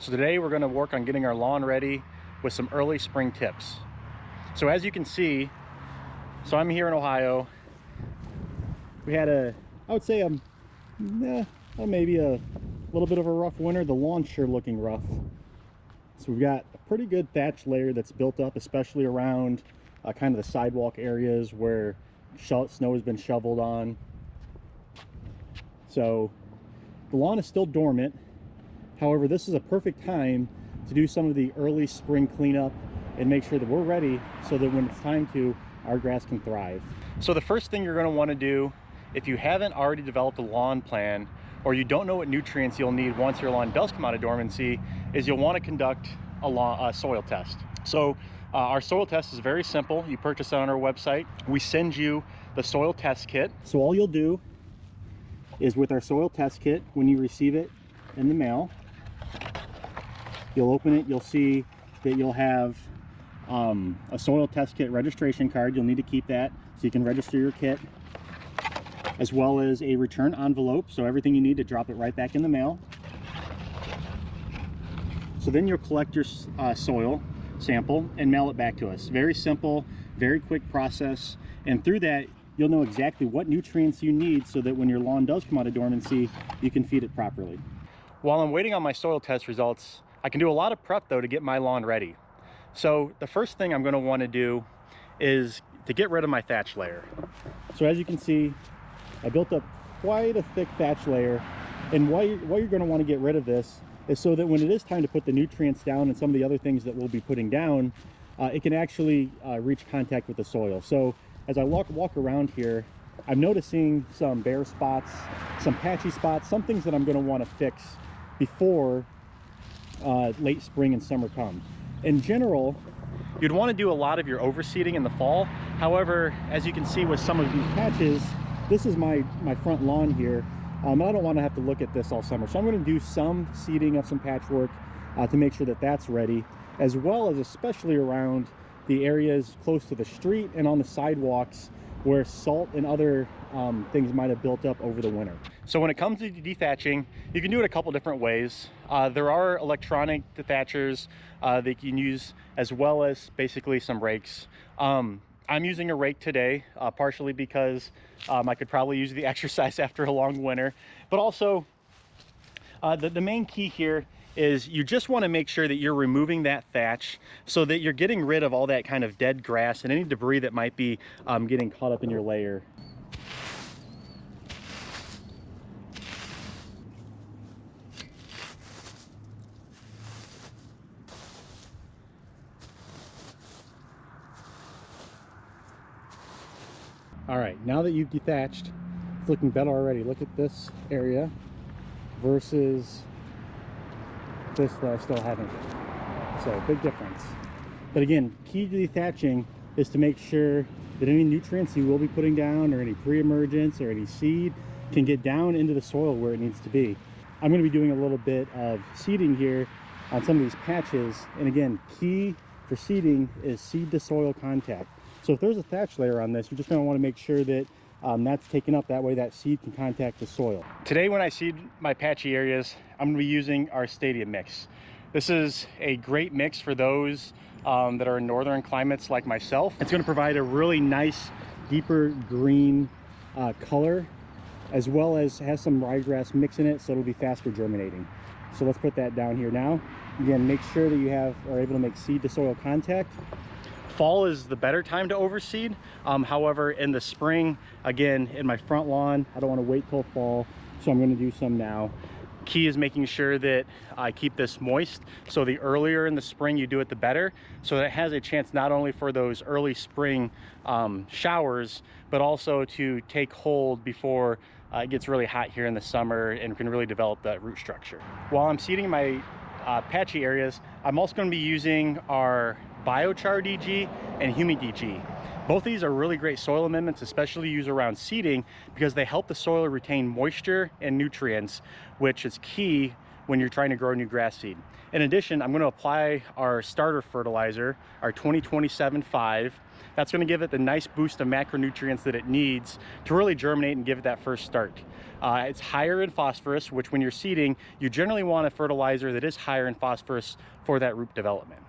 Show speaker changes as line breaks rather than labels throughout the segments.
So today we're going to work on getting our lawn ready with some early spring tips. So as you can see, so I'm here in Ohio. We had I would say maybe a little bit of a rough winter. The lawn's sure looking rough. So we've got a pretty good thatch layer that's built up, especially around kind of the sidewalk areas where snow has been shoveled on. So the lawn is still dormant. However, this is a perfect time to do some of the early spring cleanup and make sure that we're ready so that when it's time to, our grass can thrive. So the first thing you're going to want to do, if you haven't already developed a lawn plan, or you don't know what nutrients you'll need once your lawn does come out of dormancy, is you'll want to conduct a soil test. So our soil test is very simple. You purchase it on our website. We send you the soil test kit. So all you'll do is, with our soil test kit, when you receive it in the mail, you'll open it, you'll see that you'll have a soil test kit registration card. You'll need to keep that so you can register your kit, as well as a return envelope, so everything you need to drop it right back in the mail. So then you'll collect your soil sample and mail it back to us. Very simple, very quick process, and through that you'll know exactly what nutrients you need so that when your lawn does come out of dormancy, you can feed it properly. While I'm waiting on my soil test results, I can do a lot of prep though to get my lawn ready. So the first thing I'm going to want to do is to get rid of my thatch layer. So as you can see, I built up quite a thick thatch layer, and why you're going to want to get rid of this is so that when it is time to put the nutrients down and some of the other things that we'll be putting down, it can actually reach contact with the soil. So as I walk around here, I'm noticing some bare spots, some patchy spots, some things that I'm going to want to fix before late spring and summer come. In general, you'd want to do a lot of your overseeding in the fall. However, as you can see with some of these patches, this is my front lawn here. I don't want to have to look at this all summer. So I'm going to do some seeding of some patchwork to make sure that that's ready, as well as especially around the areas close to the street and on the sidewalks where salt and other things might have built up over the winter. So when it comes to dethatching, you can do it a couple different ways. There are electronic dethatchers that you can use, as well as basically some rakes. I'm using a rake today, partially because I could probably use the exercise after a long winter, but also the main key here is you just want to make sure that you're removing that thatch so that you're getting rid of all that kind of dead grass and any debris that might be getting caught up in your layer. All right, now that you've dethatched, it's looking better already. Look at this area versus this that I still haven't. So big difference. But again, key to dethatching is to make sure that any nutrients you will be putting down, or any pre-emergents or any seed, can get down into the soil where it needs to be. I'm going to be doing a little bit of seeding here on some of these patches, and again, key for seeding is seed to soil contact. So if there's a thatch layer on this, you're just going to want to make sure that that's taken up. That way that seed can contact the soil. Today when I seed my patchy areas, I'm going to be using our Stadium mix. This is a great mix for those that are in northern climates like myself. It's going to provide a really nice, deeper green color, as well as has some ryegrass mix in it, so it'll be faster germinating. So let's put that down here now. Again, make sure that you are able to make seed to soil contact. Fall is the better time to overseed. However, in the spring, again, in my front lawn, I don't want to wait till fall, so I'm going to do some now. Key is making sure that I keep this moist, so the earlier in the spring you do it, the better, so that it has a chance not only for those early spring showers, but also to take hold before it gets really hot here in the summer and can really develop that root structure. While I'm seeding my patchy areas, I'm also going to be using our Biochar DG and Humi DG. Both these are really great soil amendments, especially used around seeding, because they help the soil retain moisture and nutrients, which is key when you're trying to grow new grass seed. In addition, I'm going to apply our starter fertilizer, our 2027-5. That's going to give it the nice boost of macronutrients that it needs to really germinate and give it that first start. It's higher in phosphorus, which when you're seeding, you generally want a fertilizer that is higher in phosphorus for that root development.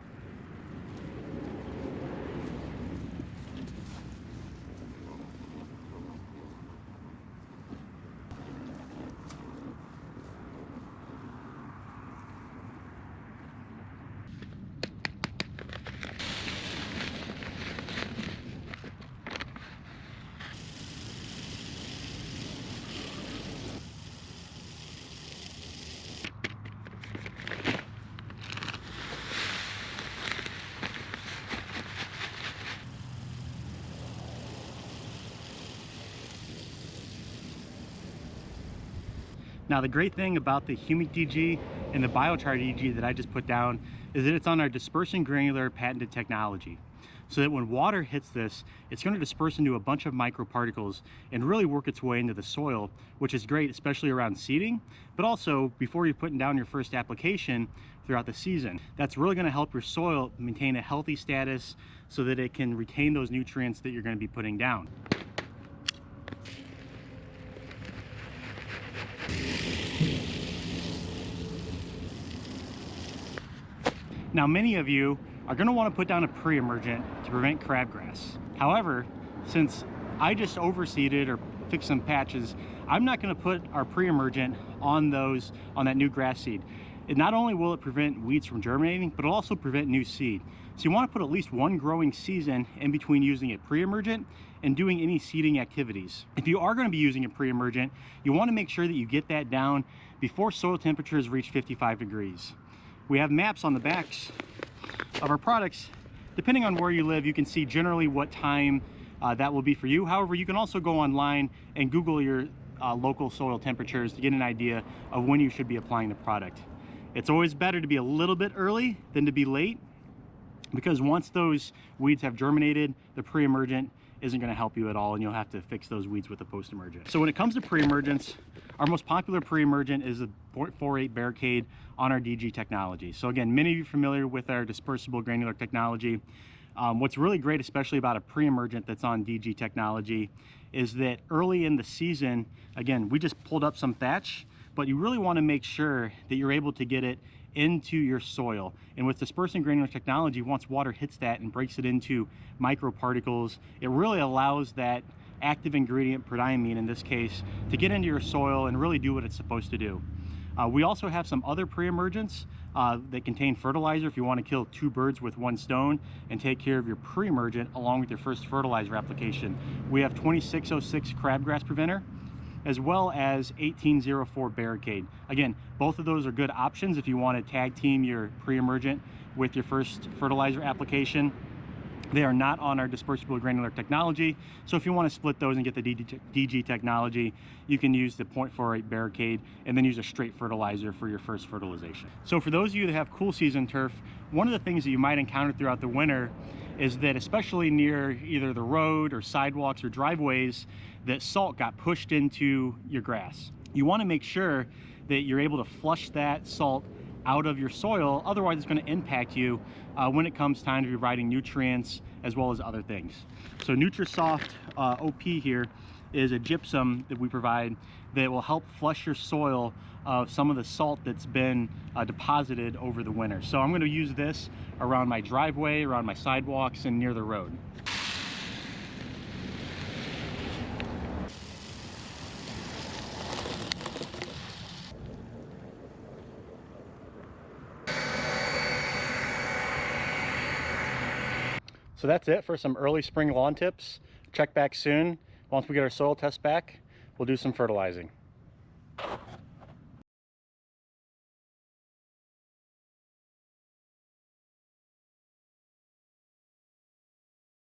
Now the great thing about the Humic DG and the Biochar DG that I just put down is that it's on our dispersion granular patented technology. So that when water hits this, it's going to disperse into a bunch of microparticles and really work its way into the soil, which is great, especially around seeding, but also before you're putting down your first application throughout the season. That's really going to help your soil maintain a healthy status so that it can retain those nutrients that you're going to be putting down. Now, many of you are going to want to put down a pre-emergent to prevent crabgrass. However, since I just overseeded or fixed some patches, I'm not going to put our pre-emergent on that new grass seed. Not only will it prevent weeds from germinating, but it'll also prevent new seed. So you want to put at least one growing season in between using a pre-emergent and doing any seeding activities. If you are going to be using a pre-emergent, you want to make sure that you get that down before soil temperatures reach 55 degrees. We have maps on the backs of our products. Depending on where you live, you can see generally what time that will be for you. However, you can also go online and Google your local soil temperatures to get an idea of when you should be applying the product. It's always better to be a little bit early than to be late, because once those weeds have germinated, the pre-emergent isn't going to help you at all, and you'll have to fix those weeds with the post-emergent. So when it comes to pre-emergents, our most popular pre-emergent is the 0.48 barricade on our DG technology. So again, many of you are familiar with our dispersible granular technology. What's really great, especially about a pre-emergent that's on DG technology, is that early in the season, again, we just pulled up some thatch, but you really want to make sure that you're able to get it into your soil. And with dispersing granular technology, once water hits that and breaks it into microparticles, it really allows that active ingredient, prodiamine in this case, to get into your soil and really do what it's supposed to do. We also have some other pre-emergents that contain fertilizer if you want to kill two birds with one stone and take care of your pre-emergent along with your first fertilizer application. We have 2606 crabgrass preventer, as well as 1804 barricade. Again, both of those are good options if you want to tag team your pre-emergent with your first fertilizer application. They are not on our dispersible granular technology, so if you want to split those and get the DG technology, you can use the 0.48 barricade and then use a straight fertilizer for your first fertilization. So for those of you that have cool season turf, one of the things that you might encounter throughout the winter is that, especially near either the road or sidewalks or driveways, that salt got pushed into your grass. You want to make sure that you're able to flush that salt out of your soil, otherwise it's going to impact you when it comes time to be providing nutrients as well as other things. So Nutrisoft OP here is a gypsum that we provide that will help flush your soil of some of the salt that's been deposited over the winter. So I'm going to use this around my driveway, around my sidewalks, and near the road. So that's it for some early spring lawn tips. Check back soon. Once we get our soil test back, we'll do some fertilizing.